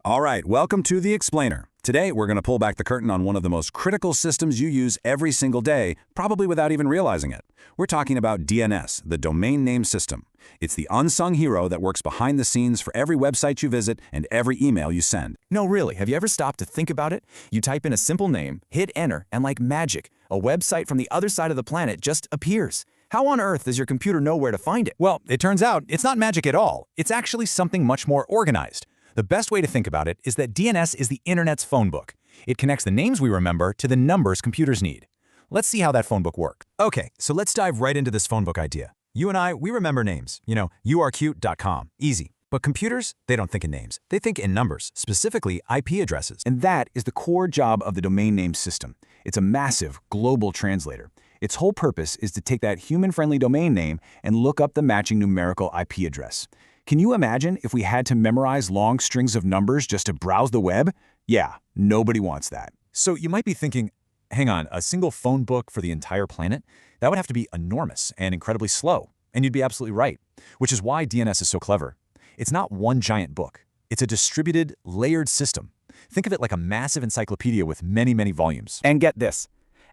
All right, welcome to The Explainer. Today, we're going to pull back the curtain on one of the most critical systems you use every single day, probably without even realizing it. We're talking about DNS, the domain name system. It's the unsung hero that works behind the scenes for every website you visit and every email you send. No, really, have you ever stopped to think about it? You type in a simple name, hit enter, and like magic, a website from the other side of the planet just appears. How on earth does your computer know where to find it? Well, it turns out it's not magic at all. It's actually something much more organized. The best way to think about it is that DNS is the internet's phone book. It connects the names we remember to the numbers computers need. Let's see how that phone book works. Okay, so let's dive right into this phone book idea. You and I, we remember names. YouAreCute.com. Easy. But computers, they don't think in names. They think in numbers, specifically IP addresses. And that is the core job of the domain name system. It's a massive global translator. Its whole purpose is to take that human-friendly domain name and look up the matching numerical IP address. Can you imagine if we had to memorize long strings of numbers just to browse the web? Yeah, nobody wants that. So you might be thinking, hang on, a single phone book for the entire planet? That would have to be enormous and incredibly slow. And you'd be absolutely right, which is why DNS is so clever. It's not one giant book. It's a distributed, layered system. Think of it like a massive encyclopedia with many, many volumes. And get this.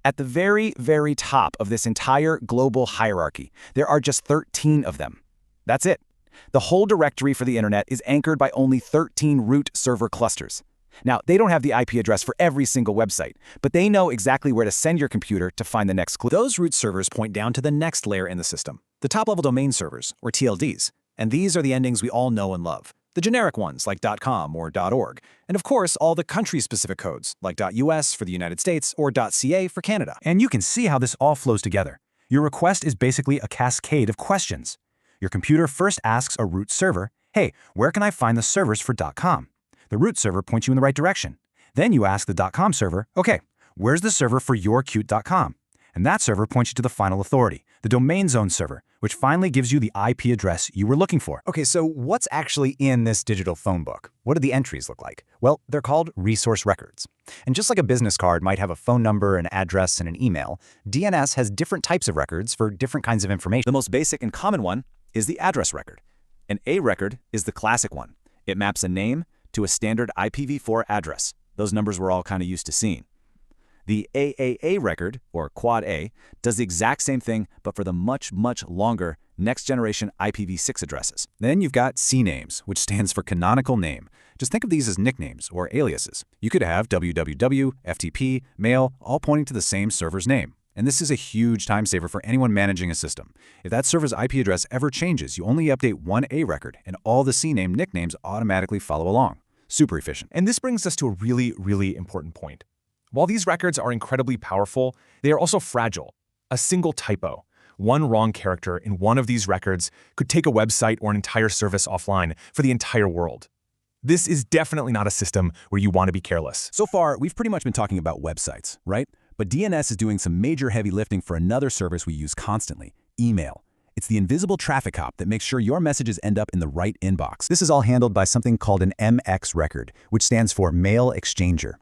At the very, very top of this entire global hierarchy, there are just 13 of them. That's it. The whole directory for the internet is anchored by only 13 root server clusters. Now, they don't have the IP address for every single website, but they know exactly where to send your computer to find the next clue. Those root servers point down to the next layer in the system, the top-level domain servers, or TLDs. And these are the endings we all know and love. The generic ones, like .com or .org. And of course, all the country-specific codes, like .us for the United States or .ca for Canada. And you can see how this all flows together. Your request is basically a cascade of questions. Your computer first asks a root server, hey, where can I find the servers for .com? The root server points you in the right direction. Then you ask the .com server, okay, where's the server for yourcute.com? And that server points you to the final authority, the domain zone server, which finally gives you the IP address you were looking for. Okay, so what's actually in this digital phone book? What do the entries look like? Well, they're called resource records. And just like a business card might have a phone number, an address, and an email, DNS has different types of records for different kinds of information. The most basic and common one is the address record. An A record is the classic one. It maps a name to a standard IPv4 address. Those numbers we're all kind of used to seeing. The AAA record, or Quad A, does the exact same thing, but for the much, much longer next-generation IPv6 addresses. Then you've got CNAMEs, which stands for canonical name. Just think of these as nicknames or aliases. You could have www, FTP, mail, all pointing to the same server's name. And this is a huge time saver for anyone managing a system. If that server's IP address ever changes, you only update one A record, and all the CNAME nicknames automatically follow along. Super efficient. And this brings us to a really, really important point. While these records are incredibly powerful, they are also fragile. A single typo, one wrong character in one of these records could take a website or an entire service offline for the entire world. This is definitely not a system where you want to be careless. So far, we've pretty much been talking about websites, right? But DNS is doing some major heavy lifting for another service we use constantly, email. It's the invisible traffic cop that makes sure your messages end up in the right inbox. This is all handled by something called an MX record, which stands for Mail Exchanger.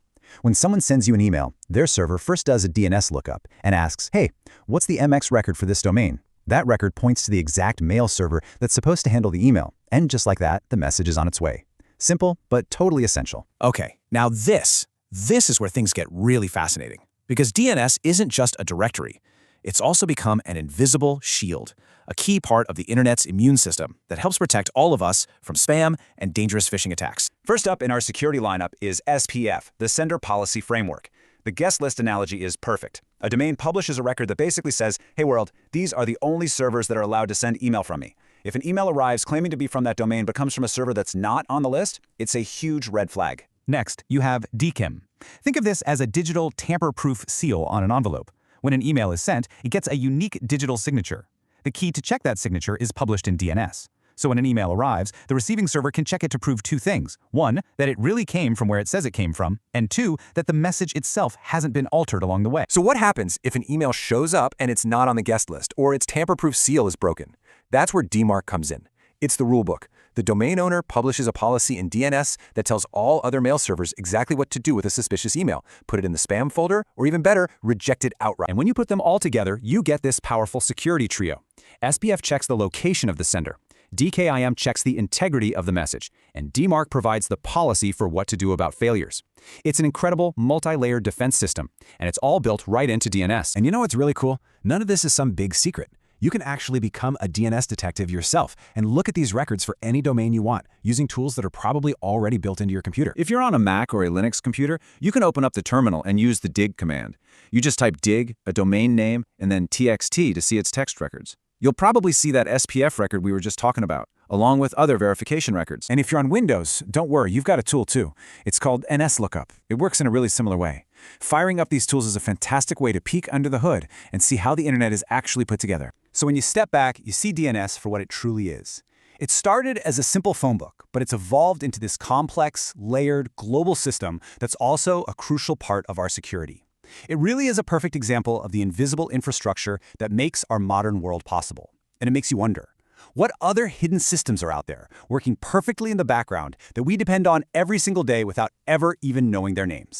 When someone sends you an email, their server first does a DNS lookup and asks, hey, what's the MX record for this domain? That record points to the exact mail server that's supposed to handle the email. And just like that, the message is on its way. Simple, but totally essential. Okay, now this is where things get really fascinating. Because DNS isn't just a directory. It's also become an invisible shield, a key part of the internet's immune system that helps protect all of us from spam and dangerous phishing attacks. First up in our security lineup is SPF, the Sender Policy Framework. The guest list analogy is perfect. A domain publishes a record that basically says, hey world, these are the only servers that are allowed to send email from me. If an email arrives claiming to be from that domain but comes from a server that's not on the list, it's a huge red flag. Next, you have DKIM. Think of this as a digital tamper-proof seal on an envelope. When an email is sent, it gets a unique digital signature. The key to check that signature is published in DNS. So when an email arrives, the receiving server can check it to prove two things. One, that it really came from where it says it came from, and two, that the message itself hasn't been altered along the way. So what happens if an email shows up and it's not on the guest list, or its tamper-proof seal is broken? That's where DMARC comes in. It's the rulebook. The domain owner publishes a policy in DNS that tells all other mail servers exactly what to do with a suspicious email. Put it in the spam folder, or even better, reject it outright. And when you put them all together, you get this powerful security trio. SPF checks the location of the sender. DKIM checks the integrity of the message, and DMARC provides the policy for what to do about failures. It's an incredible multi-layered defense system, and it's all built right into DNS. And you know what's really cool? None of this is some big secret. You can actually become a DNS detective yourself and look at these records for any domain you want using tools that are probably already built into your computer. If you're on a Mac or a Linux computer, you can open up the terminal and use the dig command. You just type dig, a domain name, and then txt to see its text records. You'll probably see that SPF record we were just talking about, along with other verification records. And if you're on Windows, don't worry, you've got a tool too. It's called NSLookup. It works in a really similar way. Firing up these tools is a fantastic way to peek under the hood and see how the internet is actually put together. So when you step back, you see DNS for what it truly is. It started as a simple phone book, but it's evolved into this complex, layered, global system that's also a crucial part of our security. It really is a perfect example of the invisible infrastructure that makes our modern world possible. And it makes you wonder, what other hidden systems are out there working perfectly in the background that we depend on every single day without ever even knowing their names?